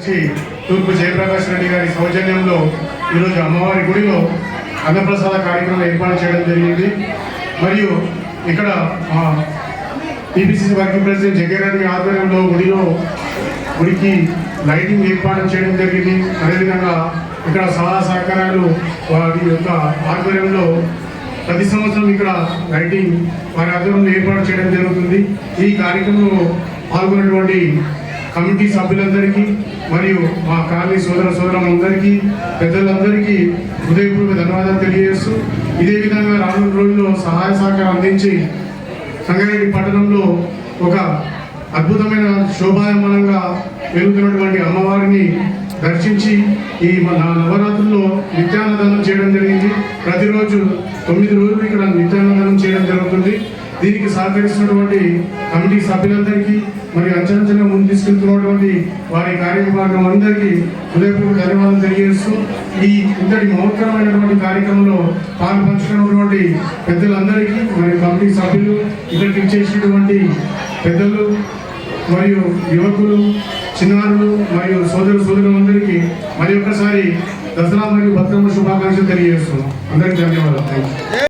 తూర్పు జయప్రకాష్ రెడ్డి గారి సౌజన్యంలో ఈరోజు అమ్మవారి గుడిలో అన్నప్రసాద కార్యక్రమం ఏర్పాటు చేయడం జరిగింది. మరియు ఇక్కడ టీపీసీసీ వర్కింగ్ ప్రెసిడెంట్ జగ్గారెడ్డి ఆధ్వర్యంలో గుడికి లైటింగ్ ఏర్పాటు చేయడం జరిగింది. అదేవిధంగా ఇక్కడ సహాయ సహకారాలు వారి యొక్క ఆధ్వర్యంలో ప్రతి సంవత్సరం ఇక్కడ లైటింగ్ వారి ఆధ్వర్యంలో ఏర్పాటు చేయడం జరుగుతుంది. ఈ కార్యక్రమంలో పాల్గొన్నటువంటి కమిటీ సభ్యులందరికీ మరియు మా కాలనీ సోదరులందరికీ పెద్దలందరికీ హృదయపూర్వక ధన్యవాదాలు తెలియజేస్తూ ఇదే విధంగా రానున్న రోజుల్లో సహాయ సహకారం అందించి సంగారెడ్డి పట్టణంలో ఒక అద్భుతమైన శోభాయమానంగా వెలుగుతున్నటువంటి అమ్మవారిని దర్శించి ఈ నవరాత్రుల్లో నిత్యాన్నదానం చేయడం జరిగింది. ప్రతిరోజు 9 రోజులు ఇక్కడ నిత్యాన్నదానం చేయడం జరుగుతుంది. దీనికి సహకరిస్తున్నటువంటి కమిటీ సభ్యులందరికీ మరియు అంచెలంచెలుగా ముందు తీసుకెళ్తున్నటువంటి వారి కార్యక్రమం అందరికీ హృదయపూర్వక ధన్యవాదాలు తెలియజేస్తూ ఈ ఇంతటి మహోత్తరమైనటువంటి కార్యక్రమంలో పాలు పంచుకున్నటువంటి పెద్దలందరికీ మరియు కమిటీ సభ్యులు ఇక్కడికి చేసినటువంటి పెద్దలు మరియు యువకులు చిన్నారులు మరియు సోదరులందరికీ మరి ఒక్కసారి దసరా మరియు బతుకమ్మ శుభాకాంక్షలు తెలియజేస్తున్నాం. అందరికీ ధన్యవాదాలు.